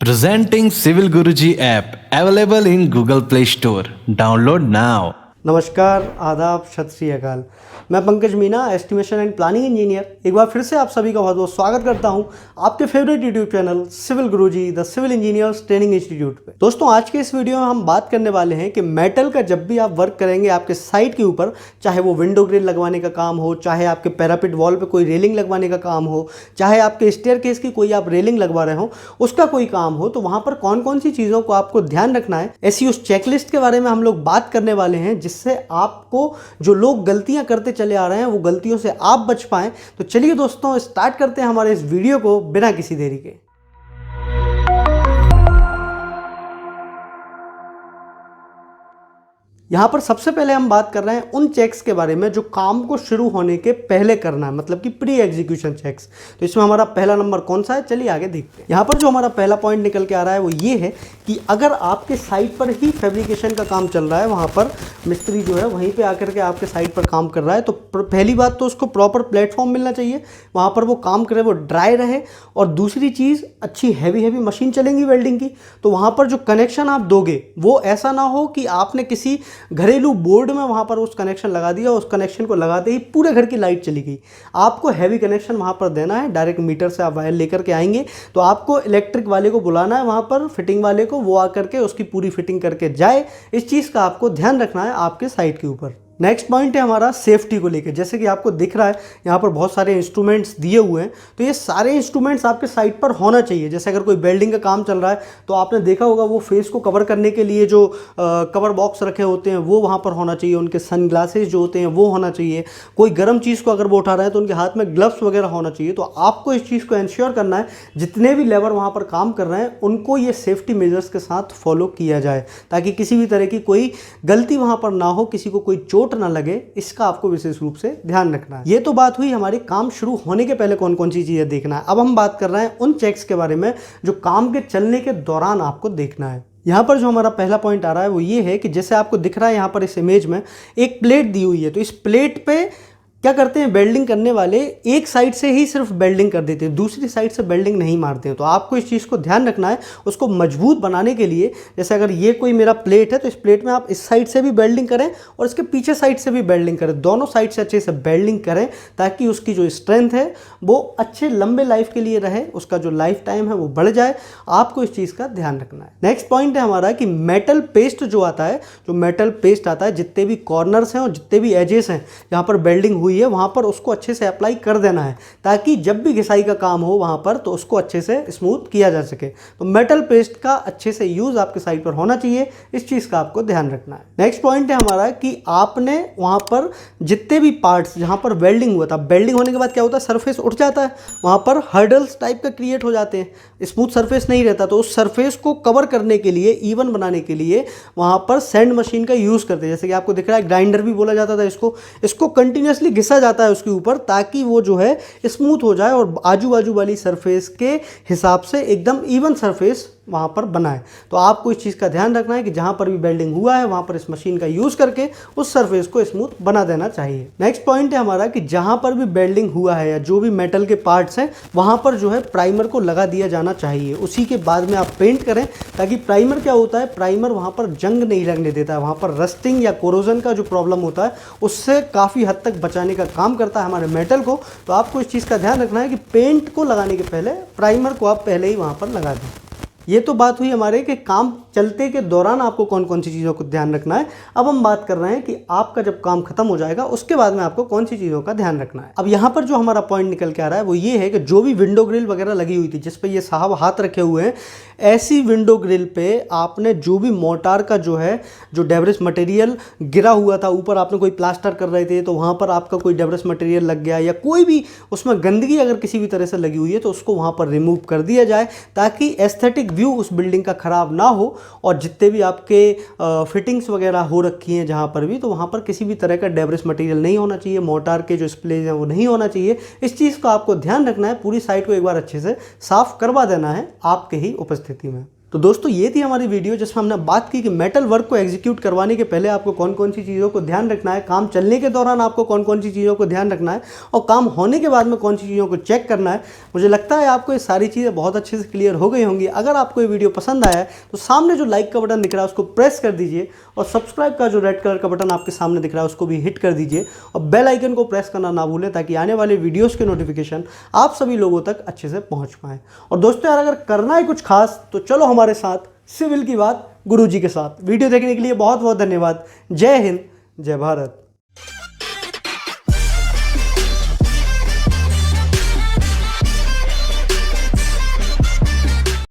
Presenting Civil Guruji app available in Google Play Store. Download now. नमस्कार, आदाब, सत श्री अकाल। मैं Pankaj Meena, estimation and planning engineer, एक बार फिर से आप सभी का बहुत बहुत स्वागत करता हूं आपके favourite YouTube channel Civil Guruji the civil engineers training institute पे। दोस्तों, आज के इस वीडियो में हम बात करने वाले हैं कि मेटल का जब भी आप वर्क करेंगे आपके साइट के ऊपर, चाहे वो विंडो ग्रिल लगवाने का काम हो, चाहे आपके पैरापिट वॉल पर कोई रेलिंग लगवाने का काम हो, चाहे आपके स्टेयरकेस की कोई आप रेलिंग लगवा रहे हो, उसका कोई काम हो, तो वहां पर कौन कौन सी चीज़ों को आपको ध्यान रखना है, ऐसी उस चेकलिस्ट के बारे में हम लोग बात करने वाले हैं, जिससे आपको जो लोग गलतियां करते चले आ रहे हैं वो गलतियों से आप बच पाएं। तो चलिए दोस्तों, स्टार्ट करते हैं हमारे इस वीडियो को बिना किसी देरी के। यहाँ पर सबसे पहले हम बात कर रहे हैं उन चेक्स के बारे में जो काम को शुरू होने के पहले करना है, मतलब कि प्री एग्जीक्यूशन चेक्स। तो इसमें हमारा पहला नंबर कौन सा है, चलिए आगे देखते हैं। यहाँ पर जो हमारा पहला पॉइंट निकल के आ रहा है वो ये है कि अगर आपके साइट पर ही फैब्रिकेशन का काम चल रहा है, वहाँ पर मिस्त्री जो है वहीं पर आकर के आपके साइट पर काम कर रहा है, तो पहली बात तो उसको प्रॉपर प्लेटफॉर्म मिलना चाहिए, वहाँ पर वो काम करे, वो ड्राई रहे। और दूसरी चीज़, अच्छी हैवी मशीन चलेंगी वेल्डिंग की, तो वहाँ पर जो कनेक्शन आप दोगे वो ऐसा ना हो कि आपने किसी घरेलू बोर्ड में वहां पर उस कनेक्शन लगा दिया, उस कनेक्शन को लगाते ही पूरे घर की लाइट चली गई। आपको हैवी कनेक्शन वहां पर देना है, डायरेक्ट मीटर से आप वायर लेकर के आएंगे, तो आपको इलेक्ट्रिक वाले को बुलाना है वहां पर, फिटिंग वाले को, वो आकर के उसकी पूरी फिटिंग करके जाए। इस चीज़ का आपको ध्यान रखना है आपके साइट के ऊपर। नेक्स्ट पॉइंट है हमारा सेफ्टी को लेकर। जैसे कि आपको दिख रहा है यहाँ पर बहुत सारे इंस्ट्रूमेंट्स दिए हुए हैं, तो ये सारे इंस्ट्रूमेंट्स आपके साइट पर होना चाहिए। जैसे अगर कोई वेल्डिंग का काम चल रहा है तो आपने देखा होगा वो फेस को कवर करने के लिए जो कवर बॉक्स रखे होते हैं वो वहाँ पर होना चाहिए, उनके सन ग्लासेस जो होते हैं वो होना चाहिए। कोई गर्म चीज़ को अगर वो उठा रहे हैं तो उनके हाथ में ग्लव्स वगैरह होना चाहिए। तो आपको इस चीज़ को इंश्योर करना है जितने भी लेबर वहाँ पर काम कर रहे हैं उनको ये सेफ्टी मेजर्स के साथ फॉलो किया जाए, ताकि किसी भी तरह की कोई गलती वहाँ पर ना हो, किसी को कोई चोट ना लगे। इसका आपको विशेष रूप से ध्यान रखना है। ये तो बात हुई हमारी काम शुरू होने के पहले कौन कौन सी चीजें देखना है। अब हम बात कर रहे हैं उन चेक्स के बारे में जो काम के चलने के दौरान आपको देखना है। यहाँ पर जो हमारा पहला पॉइंट आ रहा है वो ये है कि जैसे आपको दिख रहा है यहाँ पर इस इमेज में एक प्लेट दी हुई है, तो इस प्लेट पे क्या करते हैं वेल्डिंग करने वाले, एक साइड से ही सिर्फ वेल्डिंग कर देते हैं, दूसरी साइड से वेल्डिंग नहीं मारते हैं। तो आपको इस चीज़ को ध्यान रखना है, उसको मजबूत बनाने के लिए। जैसे अगर ये कोई मेरा प्लेट है तो इस प्लेट में आप इस साइड से भी वेल्डिंग करें और इसके पीछे साइड से भी वेल्डिंग करें, दोनों साइड से अच्छे से वेल्डिंग करें, ताकि उसकी जो स्ट्रेंथ है वो अच्छे लंबे लाइफ के लिए रहे, उसका जो लाइफ टाइम है वो बढ़ जाए। आपको इस चीज़ का ध्यान रखना है। नेक्स्ट पॉइंट है हमारा कि मेटल पेस्ट जो आता है, जो मेटल पेस्ट आता है, जितने भी कॉर्नर्स हैं और जितने भी एजेस हैं जहाँ पर वेल्डिंग हुई है वहाँ पर उसको अच्छे से अप्लाई कर देना है, ताकि जब भी घिसाई का काम हो वहाँ पर तो उसको अच्छे से स्मूथ किया जा सके। तो मेटल पेस्ट का अच्छे से यूज़ आपके साइट पर होना चाहिए, इस चीज़ का आपको ध्यान रखना है। नेक्स्ट पॉइंट है हमारा कि आपने वहाँ पर जितने भी पार्ट्स जहाँ पर वेल्डिंग हुआ था, वेल्डिंग होने के बाद क्या होता है, सरफेस उठ जाता है, वहाँ पर हर्डल्स टाइप का क्रिएट हो जाते हैं, स्मूथ सरफेस नहीं रहता। तो उस सरफेस को कवर करने के लिए, इवन बनाने के लिए वहाँ पर सैंड मशीन का यूज़ करते हैं। जैसे कि आपको दिख रहा है ग्राइंडर भी बोला जाता था इसको कंटिन्यूसली घिसा जाता है उसके ऊपर, ताकि वो जो है स्मूथ हो जाए और आजू बाजू वाली सरफेस के हिसाब से एकदम इवन सरफेस वहाँ पर बनाए। तो आपको इस चीज़ का ध्यान रखना है कि जहाँ पर भी वेल्डिंग हुआ है वहाँ पर इस मशीन का यूज़ करके उस सरफेस को स्मूथ बना देना चाहिए। नेक्स्ट पॉइंट है हमारा कि जहाँ पर भी वेल्डिंग हुआ है या जो भी मेटल के पार्ट्स हैं वहाँ पर जो है प्राइमर को लगा दिया जाना चाहिए। उसी के बाद में आप पेंट करें, ताकि प्राइमर क्या होता है, प्राइमर वहाँ पर जंग नहीं लगने देता है, वहाँ पर रस्टिंग या कोरोजन का जो प्रॉब्लम होता है उससे काफ़ी हद तक बचाने का काम करता है हमारे मेटल को। तो आपको इस चीज़ का ध्यान रखना है कि पेंट को लगाने के पहले प्राइमर को आप पहले ही वहाँ पर लगा दें। ये तो बात हुई हमारे कि काम चलते के दौरान आपको कौन कौन सी चीज़ों को ध्यान रखना है। अब हम बात कर रहे हैं कि आपका जब काम खत्म हो जाएगा उसके बाद में आपको कौन सी चीज़ों का ध्यान रखना है। अब यहाँ पर जो हमारा पॉइंट निकल के आ रहा है वो ये है कि जो भी विंडो ग्रिल वगैरह लगी हुई थी, जिस पे ये साहब हाथ रखे हुए हैं, ऐसी विंडो ग्रिल पे आपने जो भी मोर्टार का जो है, जो डेब्रिस मटेरियल गिरा हुआ था ऊपर, आपने कोई प्लास्टर कर रहे थे तो वहाँ पर आपका कोई डेब्रिस मटेरियल लग गया या कोई भी उसमें गंदगी अगर किसी भी तरह से लगी हुई है तो उसको वहाँ पर रिमूव कर दिया जाए, ताकि एस्थेटिक व्यू उस बिल्डिंग का ख़राब ना हो। और जितने भी आपके फिटिंग्स वगैरह हो रखी हैं जहाँ पर भी, तो वहाँ पर किसी भी तरह का डेब्रिस मटेरियल नहीं होना चाहिए, मोर्टार के जो स्प्लेज हैं वो नहीं होना चाहिए। इस चीज़ को आपको ध्यान रखना है, पूरी साइट को एक बार अच्छे से साफ़ करवा देना है आपके ही उपस्थिति में। तो दोस्तों ये थी हमारी वीडियो जिसमें हमने बात की कि मेटल वर्क को एग्जीक्यूट करवाने के पहले आपको कौन कौन सी चीज़ों को ध्यान रखना है, काम चलने के दौरान आपको कौन कौन सी चीज़ों को ध्यान रखना है और काम होने के बाद में कौन सी चीज़ों को चेक करना है। मुझे लगता है आपको ये सारी चीज़ें बहुत अच्छे से क्लियर हो गई होंगी। अगर आपको ये वीडियो पसंद आया है तो सामने जो लाइक का बटन दिख रहा है उसको प्रेस कर दीजिए और सब्सक्राइब का जो रेड कलर का बटन आपके सामने दिख रहा है उसको भी हिट कर दीजिए और बेल आइकन को प्रेस करना ना भूलें ताकि आने वाले वीडियोज़ के नोटिफिकेशन आप सभी लोगों तक अच्छे से पहुँच पाएँ। और दोस्तों यार अगर करना है कुछ खास तो चलो हमारे साथ सिविल की बात गुरुजी के साथ। वीडियो देखने के लिए बहुत बहुत धन्यवाद। जय हिंद, जय भारत।